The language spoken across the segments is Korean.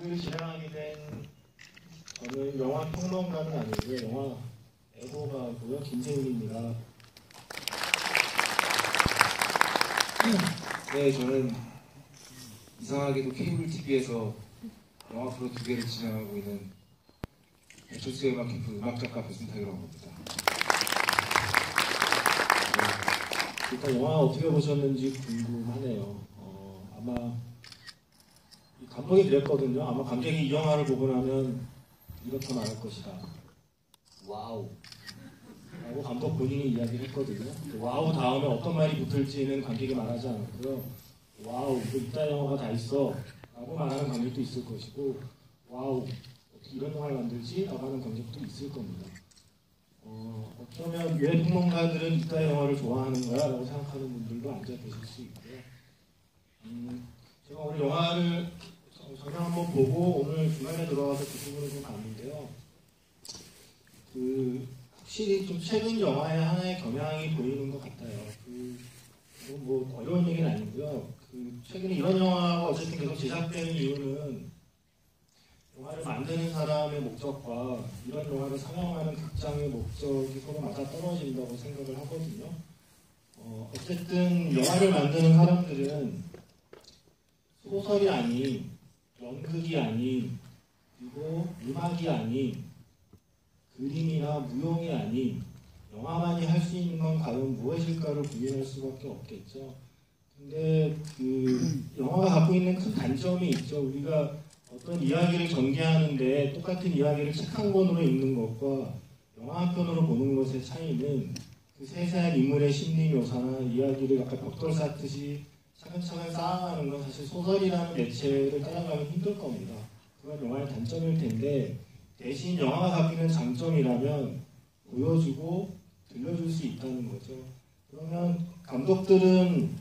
를 진행하게 된 저는 영화 평론가는 아니고요. 영화 애호가고요. 김세훈입니다. 네, 저는 이상하게도 케이블 TV에서 영화 프로 2개를 진행하고 있는 조수의 음악 캠프 음악작가 배순탁이라고 합니다. 네, 일단 영화 어떻게 보셨는지 궁금하네요. 아마 감독이 그랬거든요. 아마 관객이 이 영화를 보고 나면 이렇게 말할 것이다. 와우. 라고 감독 본인이 이야기를 했거든요. 와우 다음에 어떤 말이 붙을지는 관객이 말하지 않았고요. 와우, 이따 영화가 다 있어. 라고 말하는 관객도 있을 것이고, 와우, 어떻게 이런 영화를 만들지? 라고 하는 관객도 있을 겁니다. 어쩌면 왜 평론가들은 이따 영화를 좋아하는가? 라고 생각하는 분들도 앉아 계실 수 있고요. 제가 오늘 영화를 전화 한번 보고 오늘 중간에 들어와서 그 부분을 좀 봤는데요. 확실히 좀 최근 영화의 하나의 경향이 보이는 것 같아요. 뭐 어려운 얘기는 아니고요. 최근에 이런 영화가 어쨌든 계속 제작되는 이유는 영화를 만드는 사람의 목적과 이런 영화를 상영하는 극장의 목적이 서로 맞아 떨어진다고 생각을 하거든요. 어쨌든 영화를 만드는 사람들은 소설이 아닌, 연극이 아닌, 그리고 음악이 아닌, 그림이나 무용이 아닌 영화만이 할 수 있는 건 과연 무엇일까를 고민할 수밖에 없겠죠. 근데 영화가 갖고 있는 큰 단점이 있죠. 우리가 어떤 이야기를 전개하는데 똑같은 이야기를 책 한 권으로 읽는 것과 영화 한 편으로 보는 것의 차이는 그 세세한 인물의 심리 묘사나 이야기를 약간 벽돌 쌓듯이 차근차근 쌓아가는 건 사실 소설이라는 매체를 따라가면 힘들 겁니다. 그건 영화의 단점일 텐데 대신 영화가 갖고 있는 장점이라면 보여주고 들려줄 수 있다는 거죠. 그러면 감독들은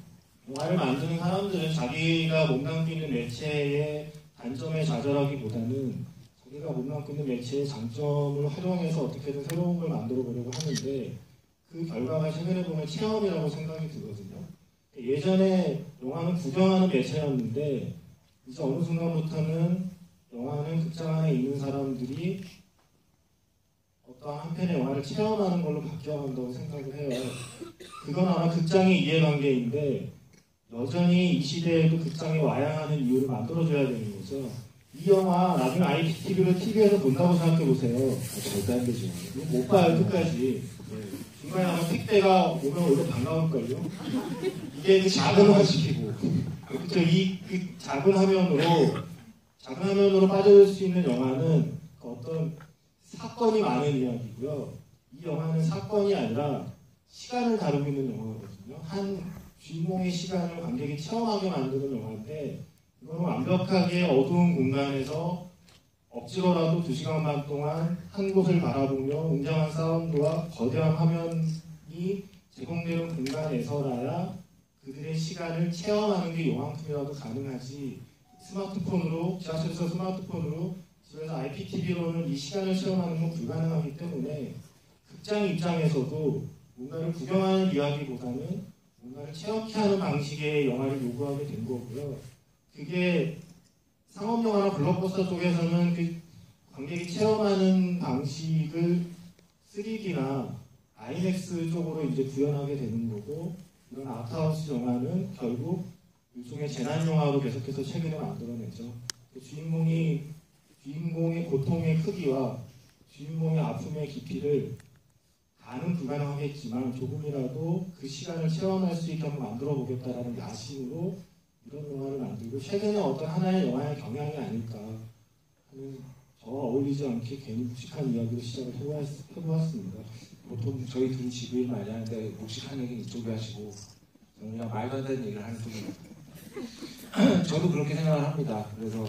영화를 만드는 사람들은 자기가 몸담고 있는 매체의 단점에 좌절하기보다는 자기가 몸담고 있는 매체의 장점을 활용해서 어떻게든 새로운 걸 만들어 보려고 하는데 그 결과가 최근에 보면 체험이라고 생각이 들거든요. 예전에 영화는 구경하는 매체였는데 이제 어느 순간부터는 영화는 극장 안에 있는 사람들이 어떤 한 편의 영화를 체험하는 걸로 바뀌어간다고 생각을 해요. 그건 아마 극장의 이해관계인데 여전히 이 시대에도 극장에 와야 하는 이유를 만들어줘야 되는 거죠. 이 영화 나중에 IPTV로 TV에서 본다고 생각해보세요. 절대 안 되죠. 못 봐요, 끝까지. 중간에 아마 택배가 오면 오히려 반가울걸요. 이게 작은 화시키고 그렇죠. 작은 화면으로 빠져들 수 있는 영화는 어떤 사건이 많은 이야기고요. 이 영화는 사건이 아니라 시간을 다루고 있는 영화거든요. 한 주인공의 시간을 관객이 체험하게 만드는 영화인데 이거는 완벽하게 어두운 공간에서 억지로라도 2시간 반 동안 한 곳을 바라보며 웅장한 사운드와 거대한 화면이 제공되는 공간에서라야 그들의 시간을 체험하는 게 요만큼이라도 가능하지 스마트폰으로, 지하철에서 스마트폰으로, 집에서 IPTV로는 이 시간을 체험하는 건 불가능하기 때문에 극장 입장에서도 뭔가를 구경하는 이야기보다는 뭔가를 체험케 하는 방식의 영화를 요구하게 된 거고요. 그게 상업영화나 블록버스터 쪽에서는 그 관객이 체험하는 방식을 3D나 IMAX 쪽으로 이제 구현하게 되는 거고 이런 아트하우스 영화는 결국 일종의 재난영화로 계속해서 최근에 만들어내죠. 주인공의 고통의 크기와 주인공의 아픔의 깊이를 다는 불가능하겠지만 조금이라도 그 시간을 체험할 수 있게 한번 만들어 보겠다라는 야심으로 이런 영화를 만들고 최근에 어떤 하나의 영화의 경향이 아닐까 하는 저와 어울리지 않게 괜히 묵직한 이야기로 시작을 해보았습니다. 보통 저희 둘이 지구일 많이 하는데 묵직한 얘기는 이쪽에 하시고 저는 그냥 말도 안 되는 얘기를 하는 쪽입니다. 저도 그렇게 생각을 합니다. 그래서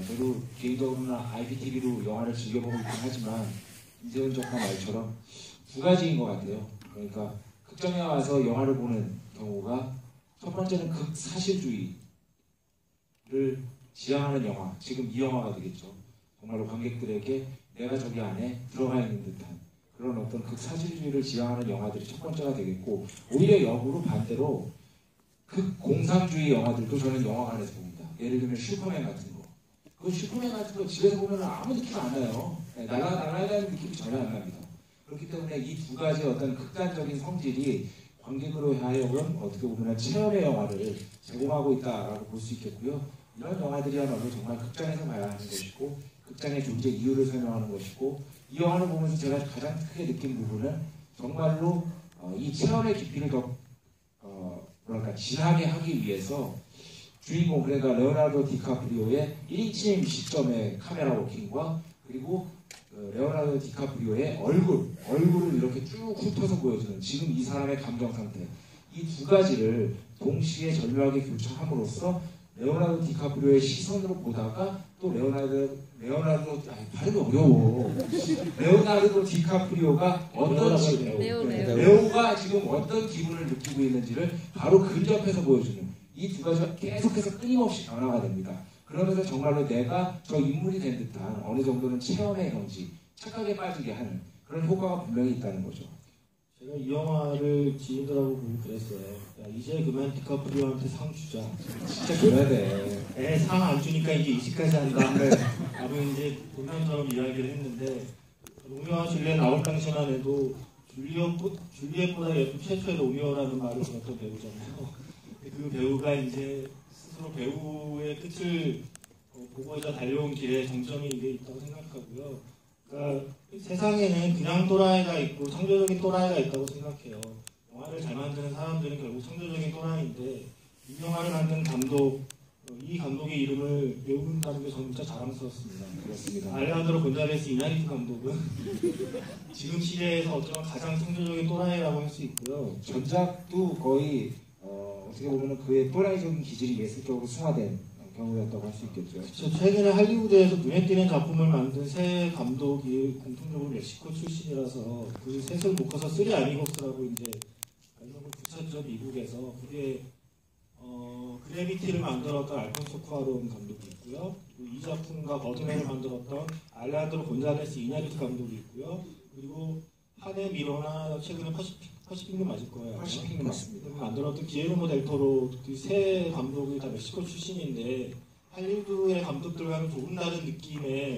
저도 개인적으로는 IPTV로 영화를 즐겨보고 있긴 하지만 이재훈 작가 말처럼 두 가지인 것 같아요. 그러니까 극장에 와서 영화를 보는 경우가 첫 번째는 극사실주의를 지향하는 영화, 지금 이 영화가 되겠죠. 정말로 관객들에게 내가 저기 안에 들어가 있는 듯한 그런 어떤 극사실주의를 지향하는 영화들이 첫 번째가 되겠고 오히려 역으로 반대로 극공상주의 영화들도 저는 영화관에서 봅니다. 예를 들면 슈퍼맨 같은 거. 그 슈퍼맨 같은 거 집에서 보면 아무 느낌 안 나요. 네, 날아다니는 느낌이 전혀 안 납니다. 그렇기 때문에 이 두 가지 어떤 극단적인 성질이 관객으로 하여금 어떻게 보면 체험의 영화를 제공하고 있다라고 볼 수 있겠고요. 이런 영화들이야말로 정말 극장에서 봐야 하는 것이고 극장의 존재 이유를 설명하는 것이고 이 영화를 보면서 제가 가장 크게 느낀 부분은 정말로 이 체험의 깊이를 더 뭐랄까 진하게 하기 위해서 주인공 그러니까 레오나르도 디카프리오의 1인칭 시점의 카메라 워킹과 그리고 레오나르도 디카프리오의 얼굴을 이렇게 쭉 훑어서 보여주는 지금 이 사람의 감정 상태 이 두 가지를 동시에 절묘하게 교차함으로써 레오나르도 디카프리오의 시선으로 보다가 또 발음이 어려워. 레오나르도 디카프리오가 레오가 지금 어떤 기분을 느끼고 있는지를 바로 근접해서 보여주는 이 두 가지가 계속해서 끊임없이 변화가 됩니다. 그러면서 정말로 내가 저 인물이 된 듯한 어느 정도는 체험의 경지, 착각에 빠지게 하는 그런 효과가 분명히 있다는 거죠. 제가 이 영화를 지인들하고 보고 그랬어요. 야, 이제 그만 디카프리오한테 상 주자. 진짜 줘야 돼. 상 안 주니까 이제 이직까지 한다. 라고 이제 농담처럼 이야기를 했는데 로미오와 줄리엣 나올 당시만 해도 줄리엣보다 예쁜 최초의 로미오라는 말을 들었던 배우잖아요. 그 배우가 이제 스스로 배우의 끝을 보고자 달려온 길에 정점이 이게 있다고 생각하고요. 그러니까 세상에는 그냥 또라이가 있고 창조적인 또라이가 있다고 생각해요. 영화를 잘 만드는 사람들은 결국 창조적인 또라이인데 이 영화를 만든 감독, 이 감독의 이름을 외운다는 게 저는 진짜 자랑스럽습니다. 그렇습니다. 알레한드로 곤잘레스 이냐리투 감독은 지금 시대에서 어쩌면 가장 창조적인 또라이라고 할 수 있고요. 전작도 거의 어떻게 보면 그의 또라이적인 기질이 예술적으로 승화된 경우였다고 할 수 있겠죠. 최근에 할리우드에서 눈에 띄는 작품을 만든 세 감독이 공통적으로 멕시코 출신이라서 그 셋을 묶어서 쓰리 아미고스라고 이제 이름을 붙였죠. 미국에서. 그게 그래비티를 만들었던 알폰소 쿠아론 감독이 있고요. 그리고 이 작품과 버드맨을 만들었던 알레한드로 곤잘레스 이냐리투 감독이 있고요. 그리고 하네 미로나 최근에 퍼시픽 맞을 거예요. 퍼시픽 맞습니다. 만들었던 기에르모 델 토로 그 세 감독이 다 멕시코 출신인데 할리우드의 감독들과는 조금 다른 느낌의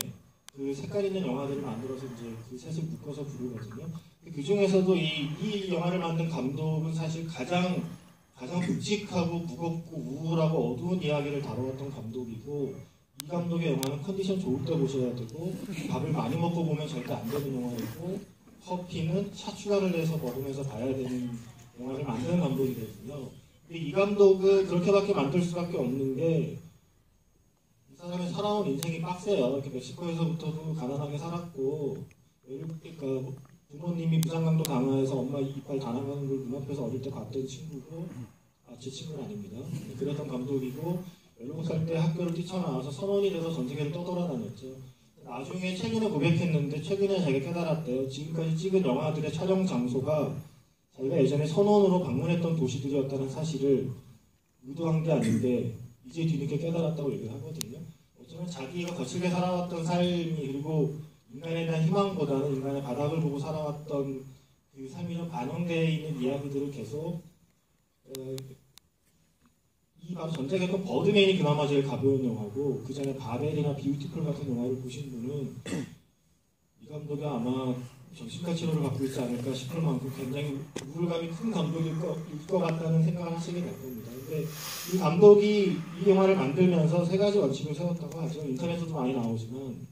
그 색깔 있는 영화들을 만들어서 이제 그 셋을 묶어서 부르거든요. 그 중에서도 이 영화를 만든 감독은 사실 가장 묵직하고 무겁고 우울하고 어두운 이야기를 다루었던 감독이고 이 감독의 영화는 컨디션 좋을 때 보셔야 되고 밥을 많이 먹고 보면 절대 안 되는 영화이고 커피는 샷추가를 내서 먹으면서 봐야 되는 영화를 만드는 감독이거든요. 근데 이 감독은 그렇게밖에 만들 수밖에 없는 게 이 사람이 살아온 인생이 빡세요. 이렇게 멕시코에서부터도 가난하게 살았고 그러니까 부모님이 부산강도 강화해서 엄마 이빨 다 나가는 걸 눈앞에서 어릴 때 봤던 친구고 제 친구는 아닙니다. 그랬던 감독이고 17살 때 학교를 뛰쳐나와서 선원이 돼서 전 세계를 떠돌아다녔죠. 나중에 최근에 고백했는데 최근에 자기가 깨달았대요. 지금까지 찍은 영화들의 촬영 장소가 자기가 예전에 선원으로 방문했던 도시들이었다는 사실을 의도한 게 아닌데 이제 뒤늦게 깨달았다고 얘기를 하거든요. 어쩌면 자기가 거칠게 살아왔던 삶이 그리고 인간에 대한 희망보다는 인간의 바닥을 보고 살아왔던 그 삶이 좀 반영되어 있는 이야기들을 계속 이 바로 전작의 버드맨이 그나마 제일 가벼운 영화고 그 전에 바벨이나 비유티풀 같은 영화를 보신 분은 이 감독이 아마 정신과 치료를 받고 있지 않을까 싶을 만큼 굉장히 우울감이 큰 감독일 것 같다는 생각을 하시게 될 겁니다. 근데 이 감독이 이 영화를 만들면서 세 가지 원칙을 세웠다고 하죠. 인터넷에도 많이 나오지만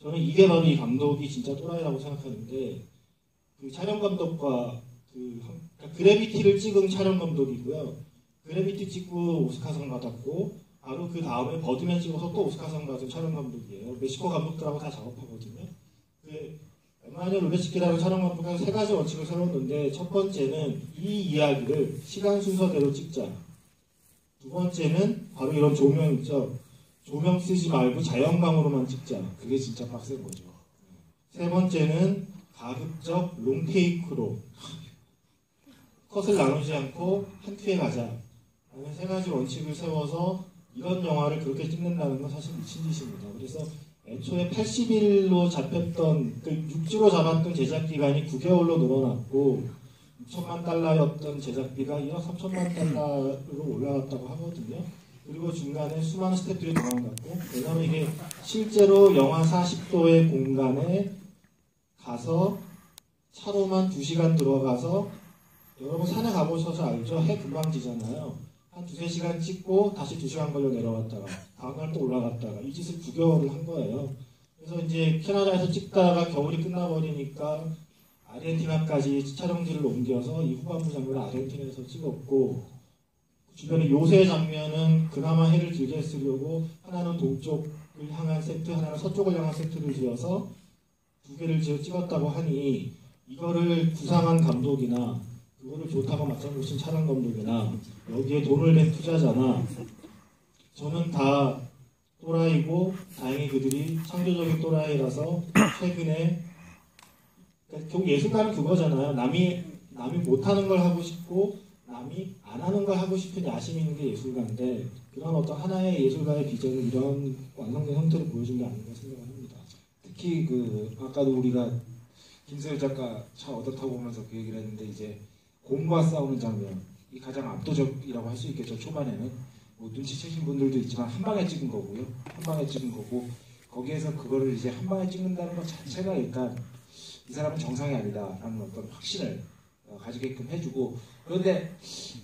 저는 이게 바로 이 감독이 진짜 또라이라고 생각하는데 그 촬영 감독과 그래비티를 찍은 촬영 감독이고요. 그래비티 찍고 오스카상 받았고 바로 그 다음에 버드맨 찍어서 또 오스카상 받은 촬영 감독이에요. 멕시코 감독들하고 다 작업하거든요. 에마뉴엘 루베스키라는 촬영 감독은 세 가지 원칙을 세웠는데 첫 번째는 이 이야기를 시간 순서대로 찍자. 두 번째는 바로 이런 조명 있죠. 조명 쓰지 말고 자연광으로만 찍자. 그게 진짜 빡센 거죠. 세 번째는 가급적 롱테이크로 컷을 나누지 않고 한 큐에 가자. 라는 세 가지 원칙을 세워서 이런 영화를 그렇게 찍는다는 건 사실 미친 짓입니다. 그래서 애초에 80일로 잡혔던, 그 육지로 잡았던 제작기간이 9개월로 늘어났고 6천만 달러였던 제작비가 1억 3천만 달러로 올라갔다고 하거든요. 그리고 중간에 수많은 스태프들이 도망갔고, 왜냐하면 이게 실제로 영하 40도의 공간에 가서 차로만 2시간 들어가서, 여러분 산에 가보셔서 알죠? 해 금방 지잖아요. 한 2-3시간 찍고 다시 2시간 걸려 내려갔다가 다음날 또 올라갔다가 이 짓을 9개월을 한 거예요. 그래서 이제 캐나다에서 찍다가 겨울이 끝나버리니까 아르헨티나까지 촬영지를 옮겨서 이 후반부 장면을 아르헨티나에서 찍었고, 주변의 요새 장면은 그나마 해를 길게 쓰려고 하나는 동쪽을 향한 세트, 하나는 서쪽을 향한 세트를 지어서 2개를 지어 찍었다고 하니, 이거를 구상한 감독이나 그거를 좋다고 맞장 보신 촬영 감독이나 여기에 돈을 낸 투자자나, 저는 다 또라이고, 다행히 그들이 창조적인 또라이라서 최근에, 그러니까 결국 예술가는 그거잖아요. 남이 못하는 걸 하고 싶고 남이 안 하는 걸 하고 싶은 야심이 있는 게 예술가인데, 그런 어떤 하나의 예술가의 비전을 이런 완성된 형태로 보여준 게 아닌가 생각을 합니다. 특히 아까도 우리가 김세일 작가 차 얻어 타고 오면서 그 얘기를 했는데, 이제 곰과 싸우는 장면이 가장 압도적이라고 할 수 있겠죠. 초반에는 뭐 눈치채신 분들도 있지만 한 방에 찍은 거고요. 한 방에 찍은 거고, 거기에서 그거를 이제 한 방에 찍는다는 것 자체가 일단 이 사람은 정상이 아니다라는 어떤 확신을 가지게끔 해주고, 그런데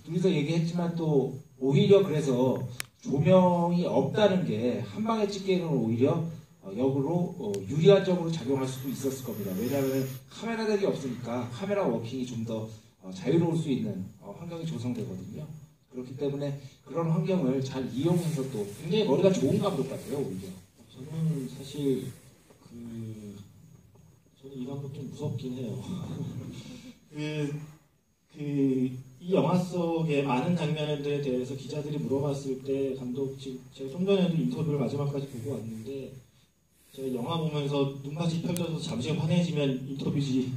둘이서 얘기했지만 또 오히려 그래서 조명이 없다는 게 한 방에 찍기에는 오히려 역으로 유리한 점으로 작용할 수도 있었을 겁니다. 왜냐하면 카메라들이 없으니까 카메라 워킹이 좀 더 자유로울 수 있는 환경이 조성되거든요. 그렇기 때문에 그런 환경을 잘 이용해서 또 굉장히 머리가 좋은 감독 같아요, 오히려. 저는 사실 저는 이 감독 좀 무섭긴 해요. 이 영화 속의 많은 장면들에 대해서 기자들이 물어봤을 때, 감독, 제가 좀 전에도 인터뷰를 마지막까지 보고 왔는데, 제가 영화 보면서 눈밭이 펼쳐져서 잠시 환해지면 인터뷰지,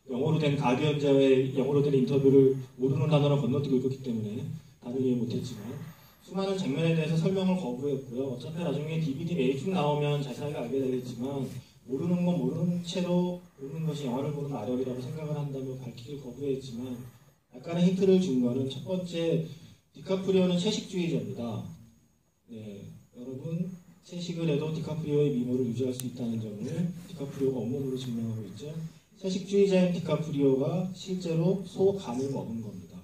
영어로 된 가디언자의 영어로 된 인터뷰를 모르는 단어로 건너뛰고 있었기 때문에 다른 이해 못했지만, 수많은 장면에 대해서 설명을 거부했고요. 어차피 나중에 DVD 매입 나오면 자세하게 알게 되겠지만, 모르는 건 모르는 채로 보는 것이 영화를 보는 마력이라고 생각을 한다며 밝히길 거부했지만, 약간의 힌트를 준 거는, 첫 번째, 디카프리오는 채식주의자입니다. 네, 여러분, 채식을 해도 디카프리오의 미모를 유지할 수 있다는 점을 디카프리오가 온몸으로 증명하고 있죠. 채식주의자인 디카프리오가 실제로 소 간을 먹은 겁니다.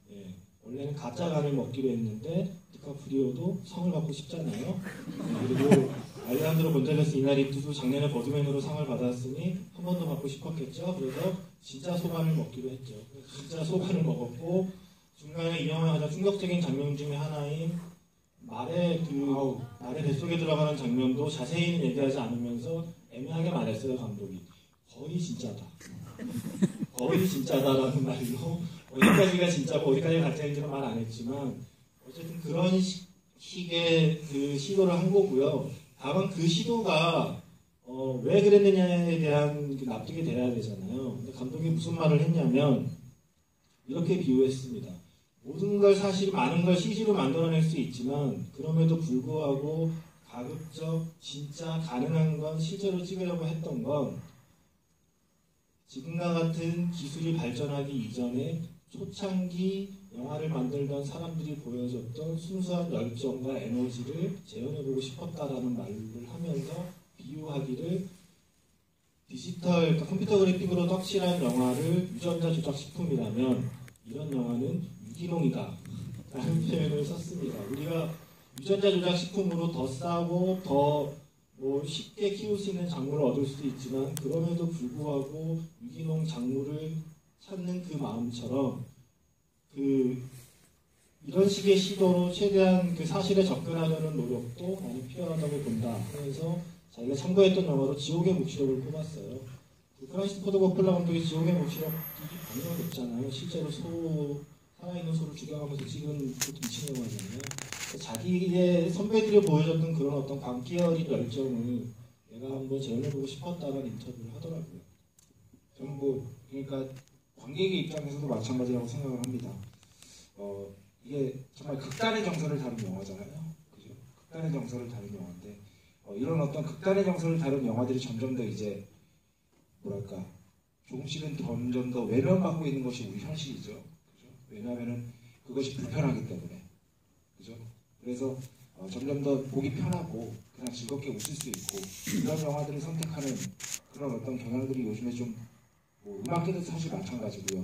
네, 원래는 가짜 간을 먹기로 했는데 디카프리오도 상을 받고 싶잖아요. 그리고 알레한드로 곤잘레스 이나리투도 작년에 버드맨으로 상을 받았으니 한 번 더 받고 싶었겠죠. 그래서 진짜 소간을 먹기로 했죠. 진짜 소간을 먹었고, 중간에 이 영화의 가장 충격적인 장면 중에 하나인 말의 뱃속에 들어가는 장면도 자세히는 얘기하지 않으면서 애매하게 말했어요, 감독이. 거의 진짜다. 거의 진짜다라는 말로, 어디까지가 진짜고 어디까지가 가짜인지는 말 안 했지만, 어쨌든 그런 식의 시도를 한 거고요. 다만 그 시도가 왜 그랬느냐에 대한 납득이 돼야 되잖아요. 근데 감독이 무슨 말을 했냐면 이렇게 비유했습니다. 모든 걸 사실 많은 걸 CG로 만들어낼 수 있지만, 그럼에도 불구하고 가급적 진짜 가능한 건 실제로 찍으려고 했던 건, 지금과 같은 기술이 발전하기 이전에 초창기 영화를 만들던 사람들이 보여줬던 순수한 열정과 에너지를 재현해보고 싶었다라는 말을 하면서 비유하기를, 디지털, 그러니까 컴퓨터 그래픽으로 떡칠한 영화를 유전자 조작식품이라면 이런 영화는 유기농이다 라는 표현을 썼습니다. 우리가 유전자 조작식품으로 더 싸고 더 쉽게 키울 수 있는 작물을 얻을 수도 있지만, 그럼에도 불구하고 유기농 작물을 찾는 그 마음처럼 이런 식의 시도로 최대한 그 사실에 접근하려는 노력도 많이 필요하다고 본다 하면서 자기가 참고했던 영화로 지옥의 묵시록을 꼽았어요. 프란시스 포드 코폴라 감독의 지옥의 묵시록이 방영이 됐잖아요. 실제로 살아있는 소를 죽여가면서 찍은 그 미친 영화잖아요. 자기의 선배들이 보여줬던 그런 어떤 광기어린 열정을 내가 한번 재현해보고 싶었다는 인터뷰를 하더라고요. 저는 그러니까 관객의 입장에서도 마찬가지라고 생각을 합니다. 이게 정말 극단의 정서를 다룬 영화잖아요. 그죠? 극단의 정서를 다룬 영화인데, 이런 어떤 극단의 정서를 다룬 영화들이 점점 더 이제 뭐랄까, 조금씩은 점점 더 외면받고 있는 것이 우리 현실이죠. 그죠? 왜냐하면은 그것이 불편하기 때문에. 그죠? 그래서 점점 더 보기 편하고 그냥 즐겁게 웃을 수 있고 이런 영화들을 선택하는 그런 어떤 경향들이 요즘에 좀 음악계도 사실 마찬가지고요.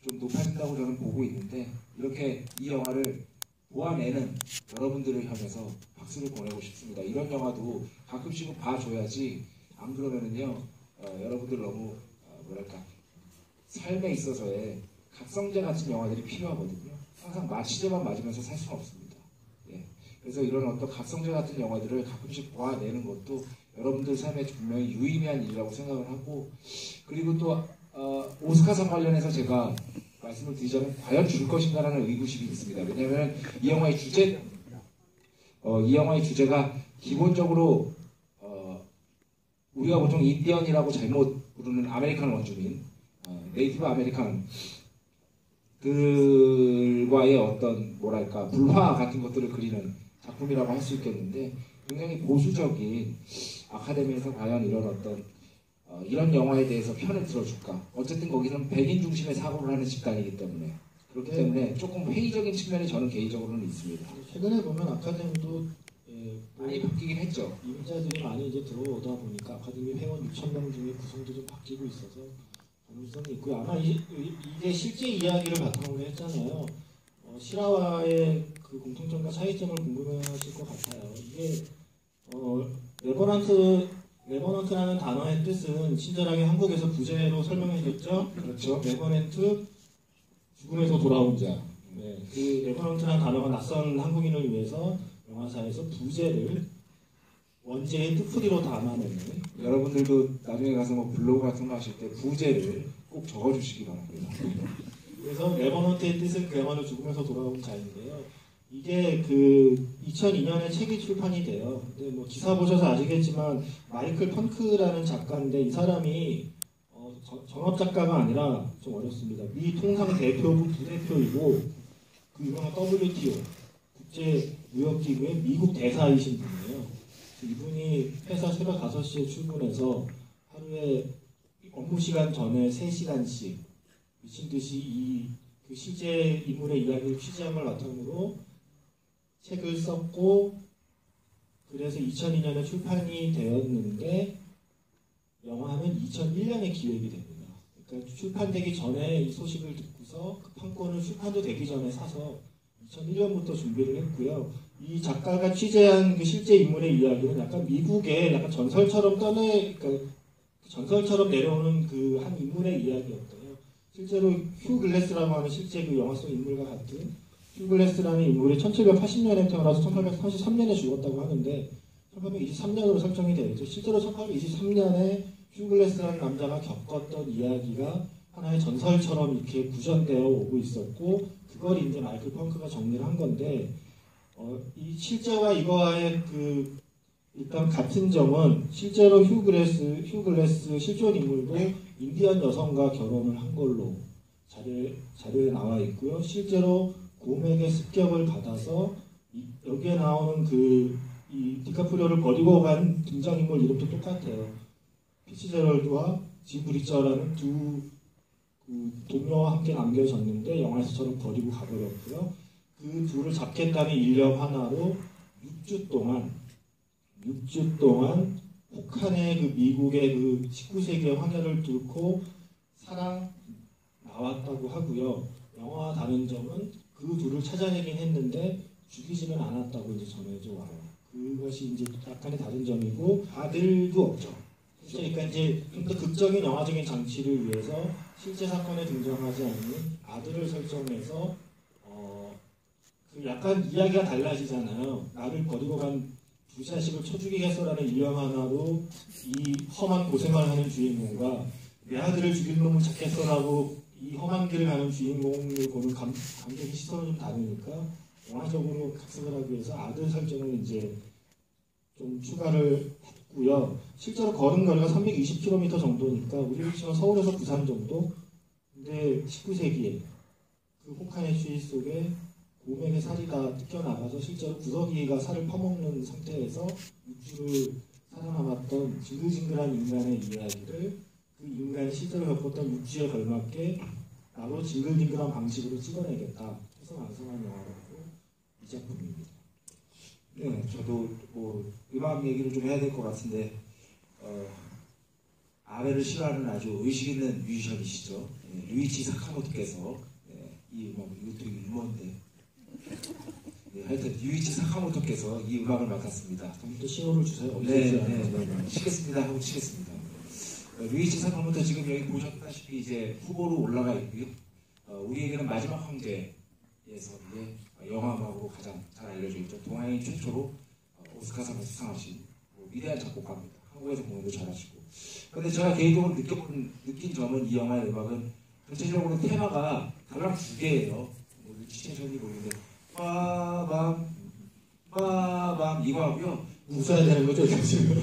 좀 높아진다고 저는 보고 있는데 이렇게 이 영화를 보아내는 여러분들을 향해서 박수를 보내고 싶습니다. 이런 영화도 가끔씩은 봐줘야지 안 그러면은요 여러분들 너무 뭐랄까 삶에 있어서의 각성제 같은 영화들이 필요하거든요. 항상 마취제만 맞으면서 살 수는 없습니다. 예. 그래서 이런 어떤 각성제 같은 영화들을 가끔씩 보아내는 것도 여러분들 삶에 분명히 유의미한 일이라고 생각을 하고 그리고 또 오스카상 관련해서 제가 말씀을 드리자면 과연 줄 것인가라는 의구심이 있습니다. 왜냐하면 이 영화의 주제가 기본적으로 우리가 보통 인디언이라고 잘못 부르는 아메리칸 원주민, 네이티브 아메리칸 들과의 어떤 뭐랄까 불화 같은 것들을 그리는 작품이라고 할 수 있겠는데 굉장히 보수적인 아카데미에서 과연 이런 어떤 이런 영화에 대해서 편을 들어줄까? 어쨌든 거기서는 백인 중심의 사고를 하는 집단이기 때문에 그렇기 때문에 조금 회의적인 측면이 저는 개인적으로는 있습니다. 최근에 보면 아카데미도 많이 바뀌긴 했죠. 이민자들이 많이 이제 들어오다 보니까 아카데미 회원 6,000명 중에 구성도 좀 바뀌고 있어서 가능성이 있고요. 아마 이게 실제 이야기를 바탕으로 했잖아요. 실화와의 그 공통점과 차이점을 궁금해하실 것 같아요. 이게 레버넌트라는 단어의 뜻은 친절하게 한국에서 부제로 설명해줬죠. 그렇죠. 레버넌트, 죽음에서 돌아온 자. 네, 그 레버넌트라는 단어가 낯선 한국인을 위해서 영화사에서 부제를 원제의 뜻풀이로 담아내는. 여러분들도 나중에 가서 뭐 블로그 같은 거 하실 때 부제를 꼭 적어주시기 바랍니다. 그래서 레버넌트의 뜻은 그야말로 죽음에서 돌아온 자인데요. 이게 그 2002년에 책이 출판이 돼요. 근데 뭐 기사 보셔서 아시겠지만 마이클 펑크라는 작가인데 이 사람이 전업 작가가 아니라 좀 어렵습니다. 미 통상 대표부 부대표이고 그 유명한 WTO 국제무역기구의 미국 대사이신 분이에요. 이분이 회사 새벽 5시에 출근해서 하루에 업무 시간 전에 3시간씩 미친 듯이 그 실제 인물의 이야기를 취재한 걸 바탕으로 책을 썼고 그래서 2002년에 출판이 되었는데 영화는 2001년에 기획이 됩니다. 그러니까 출판되기 전에 이 소식을 듣고서 그 판권을 출판도 되기 전에 사서 2001년부터 준비를 했고요. 이 작가가 취재한 그 실제 인물의 이야기는 약간 미국의 약간 전설처럼 전설처럼 내려오는 그 한 인물의 이야기였어요. 실제로 휴 글래스라고 하는 실제 그 영화 속 인물과 같은 휴 글래스라는 인물이 1780년에 태어나서 1833년에 죽었다고 하는데 1823년으로 설정이 되어 있죠. 실제로 1823년에 휴 글래스라는 남자가 겪었던 이야기가 하나의 전설처럼 이렇게 구전되어 오고 있었고 그걸 이제 마이클 펑크가 정리를 한 건데 이 실제와 이거와의 그 일단 같은 점은 실제로 휴 글래스 실존 인물도 인디언 여성과 결혼을 한 걸로 자료에 나와 있고요. 실제로 곰에게 습격을 받아서 여기에 나오는 이 디카프리오를 버리고 간 등장인물 이름도 똑같아요. 피츠제럴드와 짐 브리처라는 두 동료와 함께 남겨졌는데 영화에서처럼 버리고 가버렸고요. 그 둘을 잡겠다는 일념 하나로 6주 동안 북한의 그 미국의 그 19세기의 황야를 뚫고 살아 나왔다고 하고요. 영화와 다른 점은 그 둘을 찾아내긴 했는데 죽이지는 않았다고 이제 전해져 와요. 그것이 이제 약간의 다른 점이고 아들도 없죠. 그러니까 이제 좀 더 극적인 영화적인 장치를 위해서 실제 사건에 등장하지 않는 아들을 설정해서 그 약간 이야기가 달라지잖아요. 나를 버리고 간 두 자식을 쳐 죽이겠어라는 일념 하나로 이 험한 고생을 하는 주인공과 내 아들을 죽일 놈을 찾겠어라고 이 험한 길을 가는 주인공을 보는 감독의 시선은 좀 다르니까 영화적으로 각색을 하기 위해서 아들 설정을 이제 좀 추가를 했고요. 실제로 걸은 거리가 320km 정도니까 우리로 치면 서울에서 부산 정도. 근데 19세기에 그 혹한의 추위 속에 곰에게 살이 다 뜯겨나가서 실제로 구더기가 살을 퍼먹는 상태에서 6주를 살아남았던 징글징글한 인간의 이야기를 그 인간이 실제로 겪었던 6주에 걸맞게 나로 징글징글한 방식으로 찍어내겠다 해서 완성한 영화라고 이 작품입니다. 네, 저도 뭐 음악 얘기를 좀 해야 될 것 같은데 아베를 싫어하는 아주 의식 있는 뮤지션이시죠. 류이치 사카모토께서 이 음악, 이것도 일본인데 하여튼 류이치 사카모토께서 이 음악을 맡았습니다. 또 신호를 주세요. 네, 치겠습니다 하고 치겠습니다. 류이치 사카모토 지금 여기 보셨다시피 이제 후보로 올라가 있고요. 우리에게는 마지막 황제에서 이제 영화 음악으로 가장 잘 알려져 있죠. 동아인 최초로 오스카상을 수상하신 위대한 작곡가입니다. 한국에서 공연도 잘하시고. 그런데 제가 개인적으로 느낀 점은 이 영화의 음악은 전체적으로 테마가 달랑 두 개예요. 시청자분이 보이는데 빠밤 빠밤 이거 하고요. 웃어야 되는 거죠 지금?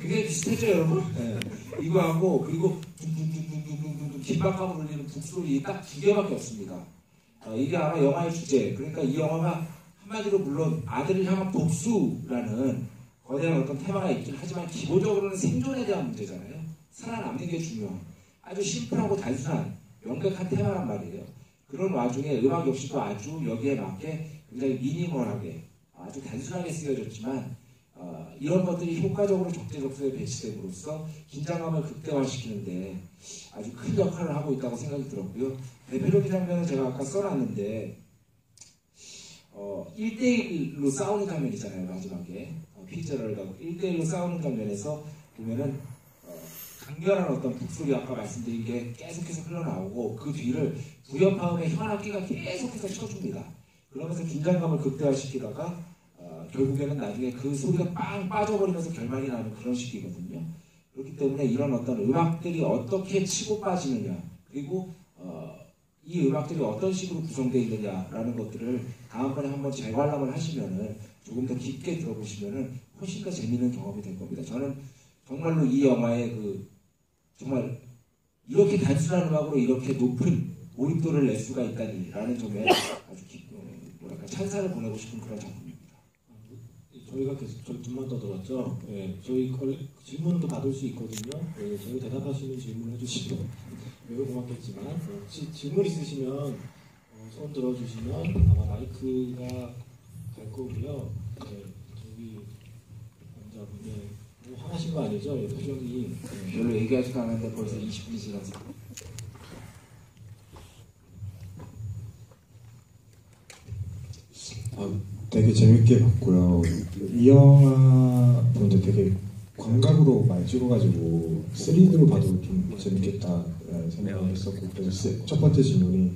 굉장히 비슷했죠 여러분? 네. 이거 하고 그리고 둥둥둥둥둥둥둥 긴박감을 울리는 북소리 딱 두 개밖에 없습니다. 이게 아마 영화의 주제. 그러니까 이 영화가 한마디로 물론 아들을 향한 복수라는 거대한 어떤 테마가 있긴 하지만 기본적으로는 생존에 대한 문제잖아요. 살아남는 게 중요한 아주 심플하고 단순한 명백한 테마란 말이에요. 그런 와중에 음악 역시도 아주 여기에 맞게 굉장히 미니멀하게 아주 단순하게 쓰여졌지만 이런 것들이 효과적으로 적재적소에 배치됨으로써 긴장감을 극대화시키는데 아주 큰 역할을 하고 있다고 생각이 들었고요. 대표적인 장면은 제가 아까 써놨는데 1대1로 싸우는 장면이잖아요. 마지막에 피처럴하고 1대1로 싸우는 장면에서 보면은 강렬한 어떤 북소리 아까 말씀드린 게 계속해서 흘러나오고 그 뒤를 부연파음의 현악기가 계속해서 쳐줍니다. 그러면서 긴장감을 극대화시키다가 결국에는 나중에 그 소리가 빵 빠져버리면서 결말이 나는 그런 식이거든요. 그렇기 때문에 이런 어떤 음악들이 어떻게 치고 빠지느냐 그리고 이 음악들이 어떤 식으로 구성되어 있느냐라는 것들을 다음번에 한번 재관람을 하시면은 조금 더 깊게 들어보시면은 훨씬 더 재미있는 경험이 될 겁니다. 저는 정말로 이 영화의 정말 이렇게 단순한 음악으로 이렇게 높은 몰입도를 낼 수가 있다니라는 점에 아주 찬사를 보내고 싶은 그런 작품입니다. 저희가 계속 좀만 더 들었죠. 예, 저희 질문도 받을 수 있거든요. 예, 저희 대답하시는 질문 해주시면 매우 고맙겠지만 혹시 질문 있으시면 손 들어주시면 아마 마이크가 갈 거고요. 예, 저기 남자분이 화나신 거 아니죠? 예, 표정이 별로 얘기하지도 않았는데 벌써 20분이 지나서 되게 재밌게 봤고요. 이 영화 보는데 되게 광각으로 많이 찍어가지고 3D로 봐도 좀 재밌겠다 생각을 했었고 그래서 첫 번째 질문이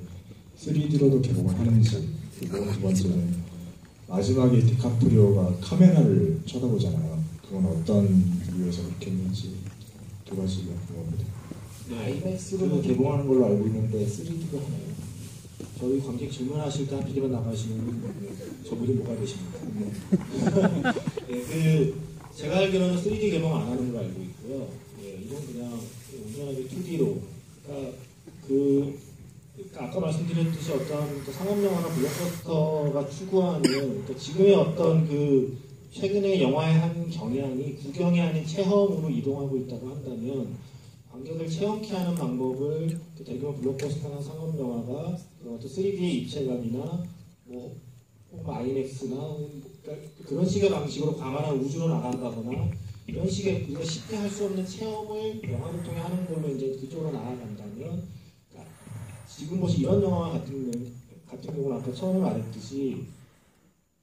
3D로도 개봉을 하는지 그리고 두 번째는 마지막에 디카프리오가 카메라를 쳐다보잖아요. 그건 어떤 이유에서 그렇게 했는지 두 가지가 궁금합니다. 아이맥스로는 개봉하는 걸로 알고 있는데 3D가 하나요? 저희 관객 질문하실 때 하필이면 나가시는 저분이 뭐가 되십니까? 네, 제가 알기로는 3D 개봉 안 하는 걸로 알고 있고요. 예, 이건 그냥 온전하게 2D로. 그러니까 아까 말씀드렸듯이 어떤 상업영화나 블록버스터가 추구하는 그러니까 지금의 어떤 최근의 영화의 한 경향이 구경이 아닌 체험으로 이동하고 있다고 한다면 관객을 체험케 하는 방법을 대규모 블록버스터나 상업영화가 어떤 3D의 입체감이나 아이맥스나 그런 식의 방식으로 광활한 우주로 나간다거나 이런 식의 우리가 쉽게 할 수 없는 체험을 영화를 통해 하는 걸로 이제 그쪽으로 나아간다면 지금 보시 이런 영화 같은 경우는 아까 처음에 말했듯이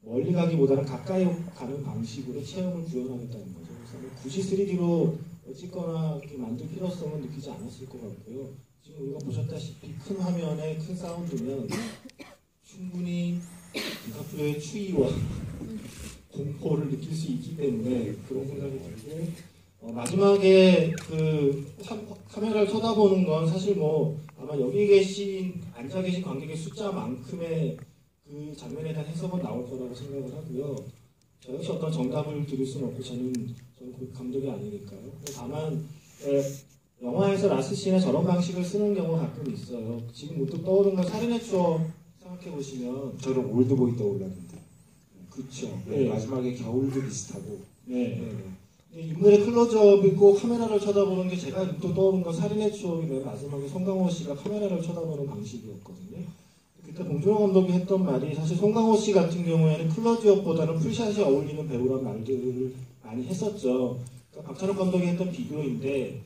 멀리 가기보다는 가까이 가는 방식으로 체험을 구현하겠다는 거죠. 그래서 굳이 3D로 찍거나 만들 필요성은 느끼지 않았을 것 같고요. 지금 우리가 보셨다시피 큰 화면에 큰 사운드면 충분히 디카프리오의 추위와 공포를 느낄 수 있기 때문에 그런 생각이 들고 마지막에 카메라를 쳐다보는 건 사실 아마 여기 앉아 계신 관객의 숫자만큼의 그 장면에 대한 해석은 나올 거라고 생각을 하고요. 저 역시 어떤 정답을 드릴 수는 없고 저는 그 감독이 아니니까요. 다만 영화에서 라스씬에 저런 방식을 쓰는 경우가 가끔 있어요. 지금 문득 떠오른 건 살인의 추억 생각해 보시면 저는 올드보이 떠올랐는데 그렇죠. 네. 마지막에 겨울도 비슷하고 네. 인물의 클로즈업이 꼭 카메라를 쳐다보는 게 제가 또 떠오른 건 살인의 추억이 맨 마지막에 송강호 씨가 카메라를 쳐다보는 방식이었거든요. 그때 봉준호 감독이 했던 말이 사실 송강호 씨 같은 경우에는 클로즈업보다는 풀샷이 어울리는 배우란 말들을 많이 했었죠. 그러니까 박찬욱 감독이 했던 비교인데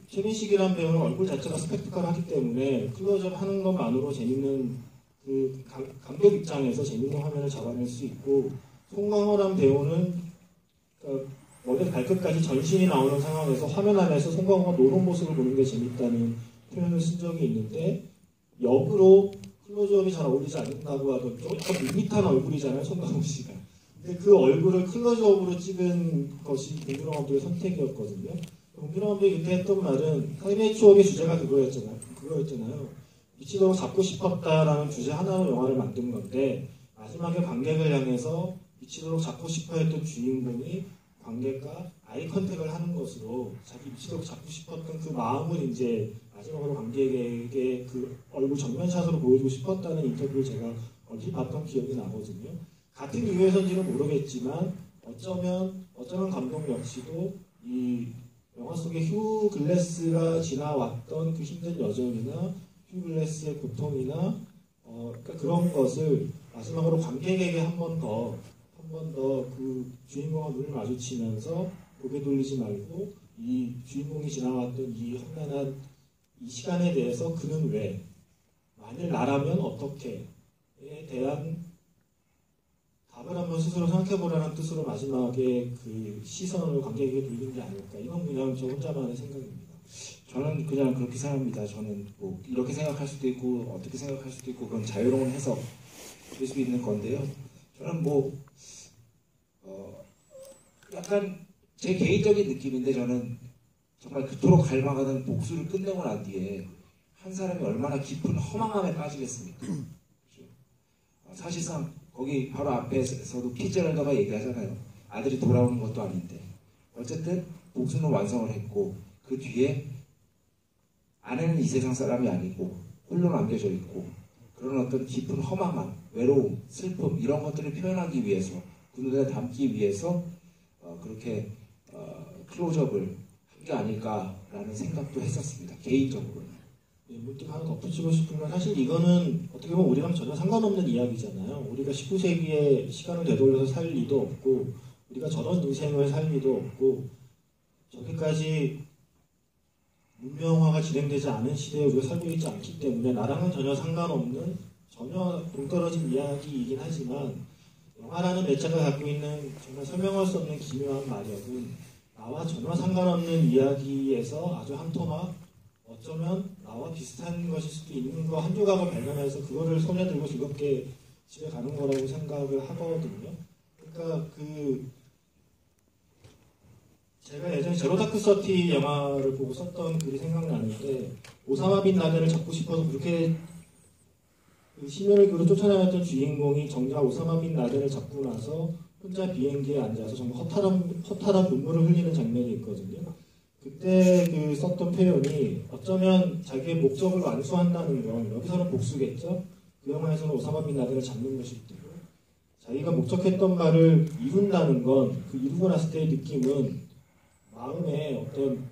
최민식이라는 배우는 얼굴 자체가 스펙티컬하기 때문에 클로즈업 하는 것만으로 재밌는 그 감독 입장에서 재밌는 화면을 잡아낼 수 있고 송강호라는 배우는 그러니까 머리 발끝까지 전신이 나오는 상황에서 화면 안에서 송강호가 노는 모습을 보는 게 재밌다는 표현을 쓴 적이 있는데 역으로 클로즈업이 잘 어울리지 않는다고 하던 좀 약간 밋밋한 얼굴이잖아요, 송강호 씨가. 근데 그 얼굴을 클로즈업으로 찍은 것이 봉준호 감독의 선택이었거든요. 봉준호 감독이 그때 했던 말은 삶의 추억의 주제가 그거였잖아요. 미치도록 잡고 싶었다라는 주제 하나로 영화를 만든 건데 마지막에 관객을 향해서 미치도록 잡고 싶어 했던 주인공이 관객과 아이 컨택을 하는 것으로 자기 미치도록 잡고 싶었던 그 마음을 이제 마지막으로 관객에게 그 얼굴 정면샷으로 보여주고 싶었다는 인터뷰를 제가 어디 봤던 기억이 나거든요. 같은 이유에서인지는 모르겠지만 어쩌면 감독 역시도 이 영화 속에 휴 글래스가 지나왔던 그 힘든 여정이나 휴 글래스의 고통이나 그러니까 그런 것을 마지막으로 관객에게 한 번 더 그 주인공과 눈을 마주치면서 고개 돌리지 말고 이 주인공이 지나왔던 이 험난한 이 시간에 대해서 그는 왜 만일 나라면 어떻게에 대한 답을 한번 스스로 생각해보라는 뜻으로 마지막에 그 시선을 관객에게 돌리는 게 아닐까. 이건 그냥 저 혼자만의 생각입니다. 저는 그냥 그렇게 생각합니다. 저는 뭐 이렇게 생각할 수도 있고 어떻게 생각할 수도 있고 그건 자유로운 해석일 수 있는 건데요. 저는 뭐 약간 제 개인적인 느낌인데 저는 정말 그토록 갈망하는 복수를 끝내고 난 뒤에 한 사람이 얼마나 깊은 허망함에 빠지겠습니까? 그렇죠? 사실상 거기 바로 앞에서도 피츠제럴더가 얘기하잖아요. 아들이 돌아오는 것도 아닌데 어쨌든 복수는 완성을 했고 그 뒤에 아내는 이 세상 사람이 아니고 홀로 남겨져 있고 그런 어떤 깊은 허망함, 외로움, 슬픔 이런 것들을 표현하기 위해서 그 눈에 담기 위해서 그렇게 클로즈업을 한 게 아닐까라는 생각도 했었습니다. 개인적으로는. 네, 문득 하나 덧붙이고 싶은 건 사실 이거는 어떻게 보면 우리랑 전혀 상관없는 이야기잖아요. 우리가 19세기에 시간을 되돌려서 살 리도 없고 우리가 저런 인생을 살 리도 없고 저기까지 문명화가 진행되지 않은 시대에 우리가 살고 있지 않기 때문에 나랑은 전혀 상관없는 전혀 동떨어진 이야기이긴 하지만 영화라는 매체가 갖고 있는 정말 설명할 수 없는 기묘한 마력은 나와 전혀 상관없는 이야기에서 아주 한 토막 어쩌면 나와 비슷한 것일 수도 있는 거 한 조각을 발견해서 그거를 손에 들고 즐겁게 집에 가는 거라고 생각을 하거든요. 그러니까 제가 예전에 제로 다크 서티 영화를 보고 썼던 글이 생각나는데 오사마 빈 라덴을 잡고 싶어서 그렇게 그 심연을 그로 쫓아다녔던 주인공이 정작 오사마 빈 라덴을 잡고 나서 혼자 비행기에 앉아서 정말 허탈한 눈물을 흘리는 장면이 있거든요. 그때 그 썼던 표현이 어쩌면 자기의 목적을 완수한다는 건 여기서는 복수겠죠. 그 영화에서는 오사마 빈 라덴을 잡는 것일 테고 자기가 목적했던 말을 이룬다는 건 그 이루고 났을 때의 느낌은 마음에 어떤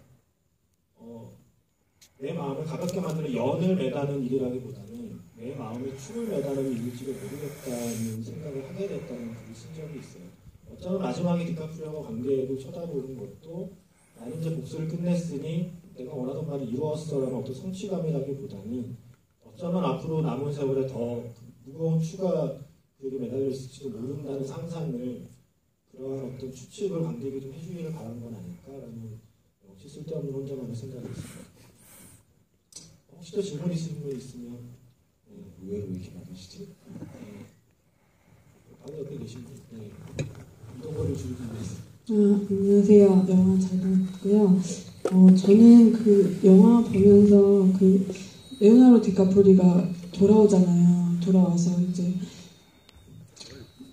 내 마음을 가볍게 만드는 연을 매다는 일이라기보다는 내 마음에 축을 매다는 일일지도 모르겠다는 생각을 하게 됐다는 글을 쓴 적이 있어요. 어쩌면 마지막에 디카프리오가 관객을 쳐다보는 것도 나는 이제 복수를 끝냈으니 내가 원하던 말이 이루었어라는 어떤 성취감이라기보다는 어쩌면 앞으로 남은 세월에 더 무거운 추가 그에게 매달려 있을지도 모른다는 상상을 그러한 어떤 추측을 관객이 좀 해주기를 바란 건 아닐까라는 역시 쓸데없는 혼자만의 생각이 있습니다. 혹시 또 질문 있으신 분 있으면 의외로 왜 이렇게 많으시지? 바로 옆에 계신 분 이동거리를 줄이기 위해서 안녕하세요. 영화 잘 봤고요. 저는 그 영화 보면서 그 레오나르도 디카프리가 돌아오잖아요. 돌아와서 이제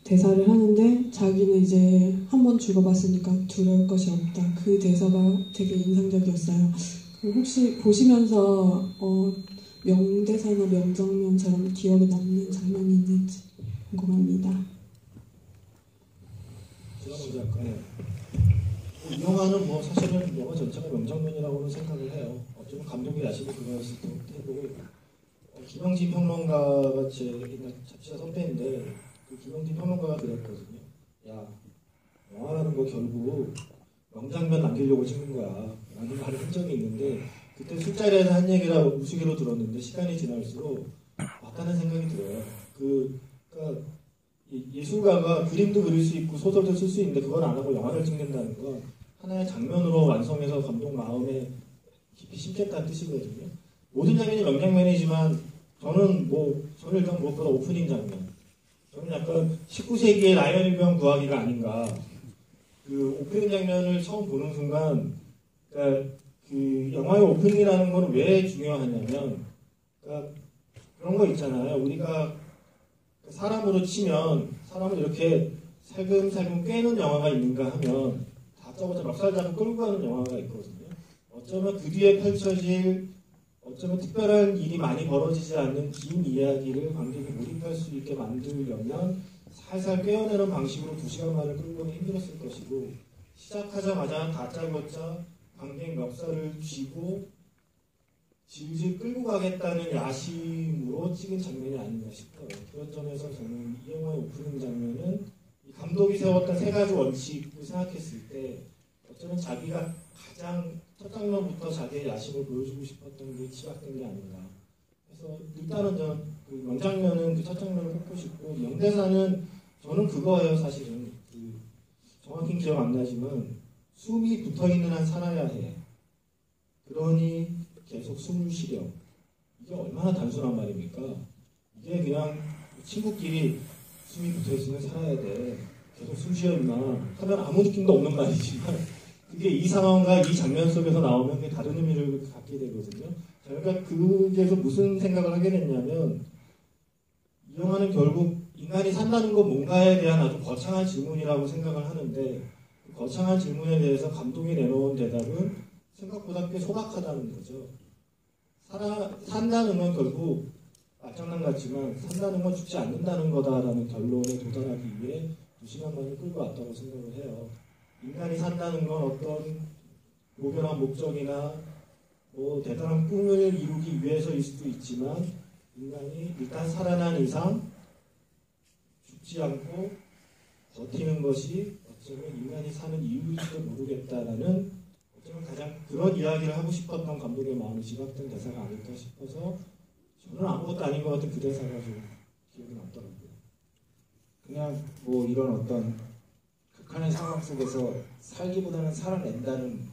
대사를 하는데 자기는 이제 한 번 죽어봤으니까 두려울 것이 없다. 그 대사가 되게 인상적이었어요. 혹시 보시면서 명대사나 명장면처럼 기억에 남는 장면이 있는지 궁금합니다. 제가 먼저 할까요? 이 영화는 뭐 사실은 영화 전체가 명장면이라고는 생각을 해요. 어쩌면 감독이 야심히 그거였을 테고 김영진 평론가가 제 옛날 잡지사 선배인데 그 김영진 평론가가 그랬거든요. 야, 영화라는 거 결국 명장면 남기려고 찍는 거야 라는 말을 한 적이 있는데 그때 술자리에서 한 얘기라 우스개로 들었는데 시간이 지날수록 맞다는 생각이 들어요. 그러니까 예술가가 그림도 그릴 수 있고 소설도 쓸 수 있는데 그걸 안 하고 영화를 찍는다는 건 하나의 장면으로 완성해서 감독 마음에 깊이 심겠다는 뜻이거든요. 모든 장면이 명장면이지만 저는 일단 무엇보다 오프닝 장면. 저는 약간 19세기의 라이언 일병 구하기가 아닌가. 그 오프닝 장면을 처음 보는 순간, 그러니까 그 영화의 오프닝이라는 건 왜 중요하냐면, 그러니까 그런 거 있잖아요. 우리가 사람으로 치면 사람을 이렇게 살금살금 꿰는 영화가 있는가 하면 다짜고짜 멱살 잡고 끌고 가는 영화가 있거든요. 어쩌면 그 뒤에 펼쳐질 어쩌면 특별한 일이 많이 벌어지지 않는 긴 이야기를 관객이 몰입할 수 있게 만들려면 살살 꿰어내는 방식으로 2시간 만을 끌고는 힘들었을 것이고 시작하자마자 다짜고짜 관객 멱살을 쥐고 질질 끌고 가겠다는 야심으로 찍은 장면이 아닌가 싶어요. 그런 점에서 저는 이 영화의 오프닝 장면은 이 감독이 세웠던 3가지 원칙을 생각했을 때 어쩌면 자기가 가장 첫 장면부터 자기의 야심을 보여주고 싶었던 게 치락된 게 아닌가. 그래서 일단은 저는 그 명장면은 그 첫 장면을 뽑고 싶고 명대사는 저는 그거예요 사실은. 정확히 기억 안 나지만 숨이 붙어있는 한 살아야 해. 그러니 계속 숨을 쉬려. 이게 얼마나 단순한 말입니까? 이게 그냥 친구끼리 숨이 붙어있으면 살아야 돼. 계속 숨 쉬어 임마 하면 아무 느낌도 없는 말이지만 그게 이 상황과 이 장면 속에서 나오면 그게 다른 의미를 갖게 되거든요. 제가 그게서 무슨 생각을 하게 됐냐면 이 영화는 결국 인간이 산다는 건 뭔가에 대한 아주 거창한 질문이라고 생각을 하는데 그 거창한 질문에 대해서 감독이 내놓은 대답은 생각보다 꽤 소박하다는 거죠. 산다는 건 결국 말장난 같지만 산다는 건 죽지 않는다는 거다라는 결론에 도달하기 위해 2시간 만에 끌고 왔다고 생각을 해요. 인간이 산다는 건 어떤 고별한 목적이나 대단한 꿈을 이루기 위해서일 수도 있지만 인간이 일단 살아난 이상 죽지 않고 버티는 것이 어쩌면 인간이 사는 이유일지도 모르겠다라는 어쩌면 가장 그런 이야기를 하고 싶었던 감독의 마음이 지각된 대사가 아닐까 싶어서 저는 아무것도 아닌 것 같은 그 대사가 좀 기억이 남더라고요. 그냥 이런 어떤 극한의 상황 속에서 살기보다는 살아낸다는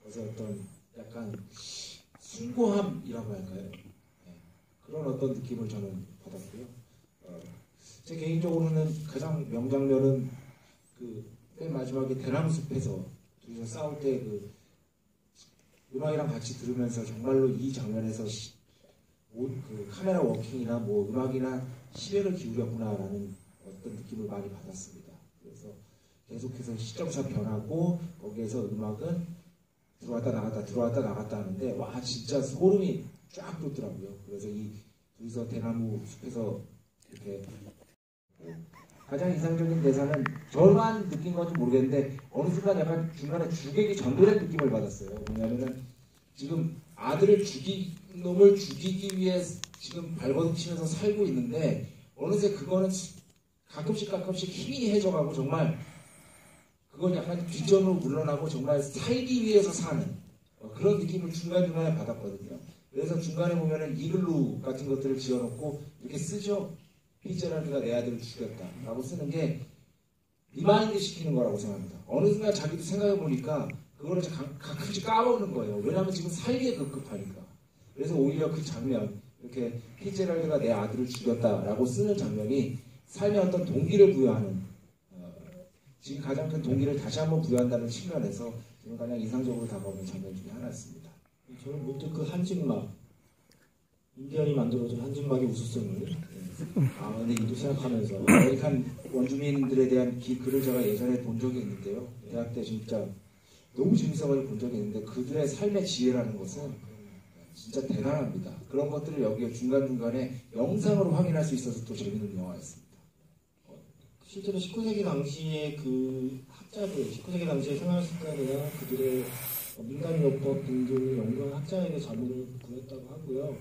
것의 어떤 약간 숭고함이라고 할까요? 네. 그런 어떤 느낌을 저는 받았고요. 제 개인적으로는 가장 명장면은 그 맨 마지막에 대나무 숲에서 둘이서 싸울 때 그 음악이랑 같이 들으면서 정말로 이 장면에서 그 카메라 워킹이나 음악이나 시련을 기울였구나라는 어떤 느낌을 많이 받았습니다. 그래서 계속해서 시점차 변하고 거기에서 음악은 들어왔다 나갔다 하는데 와 진짜 소름이 쫙 돋더라고요. 그래서 이 둘이서 대나무 숲에서 이렇게 가장 인상적인 대사는 저만 느낀 건지 모르겠는데 어느 순간 약간 중간에 주객이 전도된 느낌을 받았어요. 뭐냐면은 지금 놈을 죽이기 위해 지금 발버둥 치면서 살고 있는데 어느새 그거는 가끔씩 힘이 해져가고 정말 그건 약간 뒷전으로 물러나고 정말 살기 위해서 사는 그런 느낌을 중간중간에 받았거든요. 그래서 중간에 보면은 이글루 같은 것들을 지어놓고 이렇게 쓰죠. 피츠제럴드가 내 아들을 죽였다라고 쓰는 게 리마인드 시키는 거라고 생각합니다. 어느 순간 자기도 생각해보니까 그거를 가끔씩 까먹는 거예요. 왜냐하면 지금 살기에 급급하니까. 그래서 오히려 그 장면 이렇게 피츠제럴드가 내 아들을 죽였다라고 쓰는 장면이 삶의 어떤 동기를 부여하는 지금 가장 큰 동기를 다시 한번 부여한다는 측면에서 저는 가장 인상적으로 다가오는 장면 중에 하나였습니다. 저는 문득 그 한증막 인디언이 만들어준 한증막의 우수성을 근데 또 생각하면서 아메리칸 원주민들에 대한 글을 제가 예전에 본 적이 있는데요. 대학 때 진짜 너무 재밌어가지고 본 적이 있는데 그들의 삶의 지혜라는 것은 진짜 대단합니다. 그런 것들을 여기 중간중간에 영상으로 확인할 수 있어서 또 재밌는 영화였습니다. 실제로 19세기 당시의 그 학자들, 19세기 당시의 생활 습관이나 그들의 민간요법 등등을 연구한 학자에게 자문을 구했다고 하고요.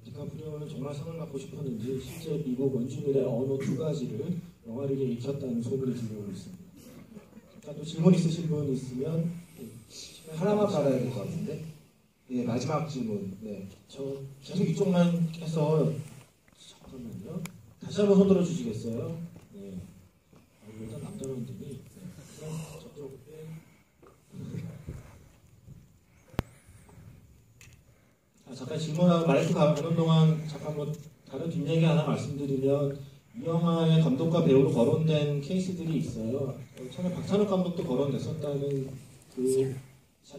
디카프리오는 정말 상을 받고 싶었는지 실제 미국 원주민의 언어 2가지를 영화를 익혔다는 소문이 들려오고 있습니다. 자, 또 질문 있으신 분 있으면 하나만 받아야 될 것 같은데. 예, 마지막 질문. 네. 저 계속 이쪽만 해서 잠깐만요. 다시 한번 손 들어주시겠어요? 네. 일단 남자분들이 네. 저쪽에 잠깐 질문하고 말씀 가는 동안 잠깐 뭐 다른 뒷얘기 하나 말씀드리면 이 영화의 감독과 배우로 거론된 케이스들이 있어요. 처음에 박찬욱 감독도 거론됐었다는 그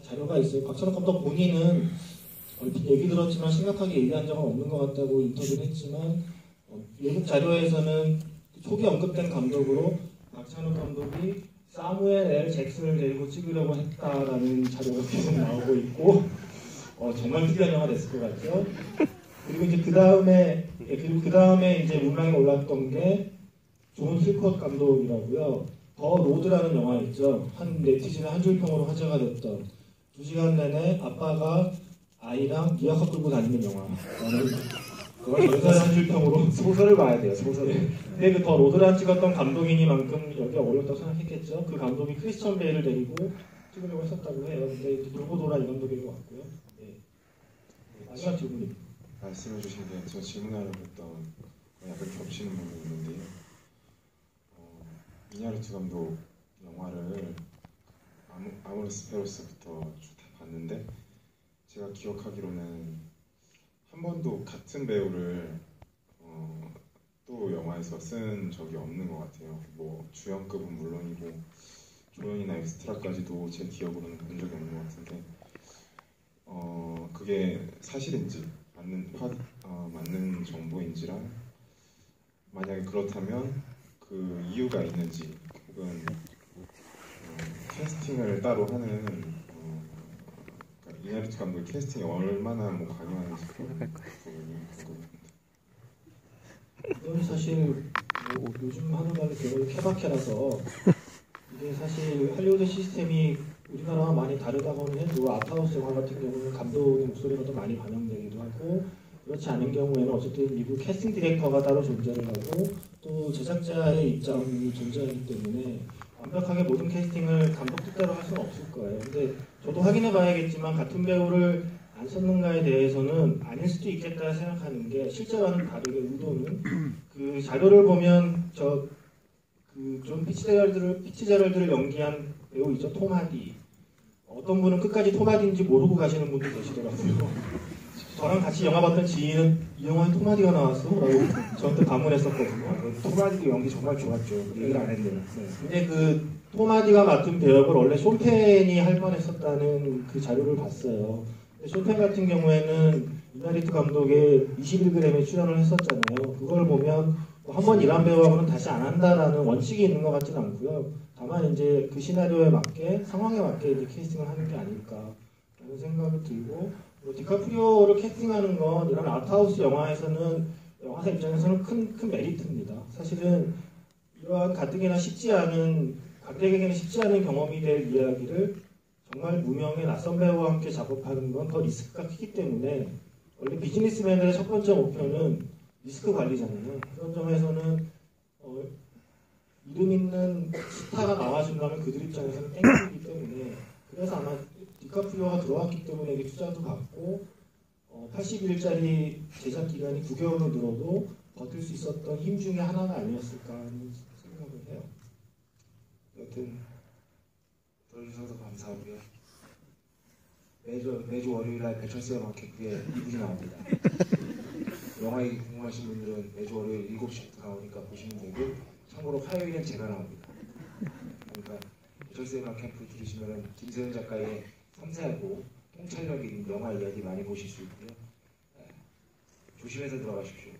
자료가 있어요. 박찬욱 감독 본인은 얼핏 얘기 들었지만 심각하게 얘기한 적은 없는 것 같다고 인터뷰를 했지만 외국 자료에서는 초기 언급된 감독으로 박찬욱 감독이 사무엘 L. 잭슨을 데리고 찍으려고 했다라는 자료가 계속 나오고 있고 정말 특이한 영화 됐을 것 같죠. 그리고 이제 그 다음에 이제 문랑에 올랐던 게 존 힐컷 감독이라고요. 더 로드라는 영화 있죠. 한 네티즌의 한 줄 평으로 화제가 됐던 2시간 내내 아빠가 아이랑 미아카 끌고 다니는 영화. 그걸 전사의 한 줄 평으로 소설을 봐야 돼요, 소설을. 근데 그 더 로드란 찍었던 감독이니만큼 여기 어렵다고 생각했겠죠. 그 감독이 크리스천 베일을 데리고 찍으려고 했었다고 해요. 근데 돌고 돌아 이 감독인 것 같고요. 네. 마지막 질문입니다. 말씀해주신 게 제가 질문하려고 했던 약간 겹치는 부분이 있는데요. 이냐르투 감독 영화를 아모레스 페로스부터 다 봤는데 제가 기억하기로는 한 번도 같은 배우를 또 영화에서 쓴 적이 없는 것 같아요. 뭐 주연급은 물론이고 조연이나 엑스트라까지도 제 기억으로는 본 적이 없는 것 같은데 그게 사실인지 맞는 정보인지랑 만약에 그렇다면 그 이유가 있는지 혹은 캐스팅을 따로 하는 그러니까 이냐르투 감독의 캐스팅이 얼마나 뭐 강요하는지 그런 부분이 궁금합니다. 이건 사실 뭐 요즘 하는 말로 개발 케바케라서 이게 사실 할리우드 시스템이 우리나라와 많이 다르다고는 해도 아트하우스 영화 같은 경우는 감독의 목소리가 더 많이 반영되기도 하고 그렇지 않은 경우에는 어쨌든 미국 캐스팅 디렉터가 따로 존재를 하고 또 제작자의 입장이 존재하기 때문에 완벽하게 모든 캐스팅을 감독 뜻대로 할 수는 없을 거예요. 근데 저도 확인해 봐야겠지만 같은 배우를 안 썼는가에 대해서는 아닐 수도 있겠다 생각하는 게 실제와는 다르게 의도는 그 자료를 보면 그존 피츠제럴드를 연기한 배우 있죠. 톰 하디. 어떤 분은 끝까지 톰 하디인지 모르고 가시는 분도 계시더라고요. 저랑 같이 영화 봤던 지인은 이 영화에 톰 하디가 나왔어? 라고 저한테 반문했었거든요. 톰 하디도 연기 정말 좋았죠. 얘기를 안 했네요. 네. 근데 그 톰 하디가 맡은 배역을 원래 쇼 펜이 할 뻔했었다는 그 자료를 봤어요. 쇼 펜 같은 경우에는 이냐르투 감독의 21g에 출연을 했었잖아요. 그걸 보면 한 번 일한 배우하고는 다시 안 한다라는 원칙이 있는 것 같지는 않고요. 다만 이제 그 시나리오에 맞게 상황에 맞게 이제 캐스팅을 하는 게 아닐까라는 생각이 들고 디카프리오를 캐스팅하는 건 이런 아트하우스 영화에서는 영화사 입장에서는 큰 메리트입니다. 사실은 이러한 가뜩이나 관객에게는 쉽지 않은 경험이 될 이야기를 정말 무명의 낯선 배우와 함께 작업하는 건 더 리스크가 크기 때문에 원래 비즈니스맨들의 첫 번째 목표는 리스크 관리잖아요. 그런 점에서는 이름 있는 스타가 나와준다면 그들 입장에서는 땡기기 때문에 그래서 아마 디카프리오가 들어왔기 때문에 이게 투자도 받고 80일짜리 제작 기간이 9개월로 늘어도 버틸 수 있었던 힘 중에 하나가 아니었을까 하는 생각을 해요. 여튼 들어주셔서 감사하고요. 매주 월요일날 배철수의 마켓부에 2분이 나옵니다. 영화 얘기 궁금하신 분들은 매주 월요일 7시부터 나오니까 보시면 되고 참고로 화요일엔 제가 나옵니다. 그러니까 배철수의 마켓부 들으시면 김세현 작가의 섬세하고 통찰력 있는 영화 이야기 많이 보실 수 있고요. 조심해서 들어가십시오.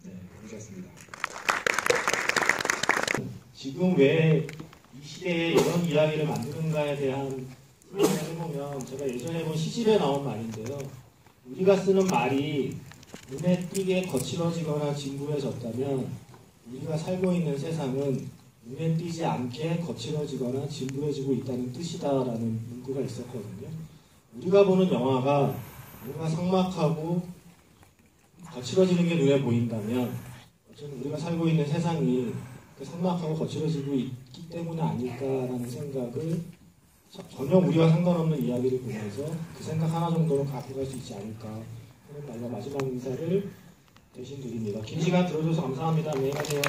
네, 고생하셨습니다. 지금 왜 이 시대에 이런 이야기를 만드는가에 대한 생각을 해보면 제가 예전에 본 시집에 나온 말인데요. 우리가 쓰는 말이 눈에 띄게 거칠어지거나 진부해졌다면 우리가 살고 있는 세상은 눈에 띄지 않게 거칠어지거나 진부해지고 있다는 뜻이다라는 문구가 있었거든요. 우리가 보는 영화가 뭔가 삭막하고 거칠어지는 게 눈에 보인다면 어쩌면 우리가 살고 있는 세상이 그 삭막하고 거칠어지고 있기 때문에 아닐까라는 생각을 전혀 우리와 상관없는 이야기를 보면서 그 생각 하나 정도는 갖고 갈 수 있지 않을까 하는 말과 마지막 인사를 대신 드립니다. 긴 시간 들어줘서 감사합니다. 안녕히 가세요.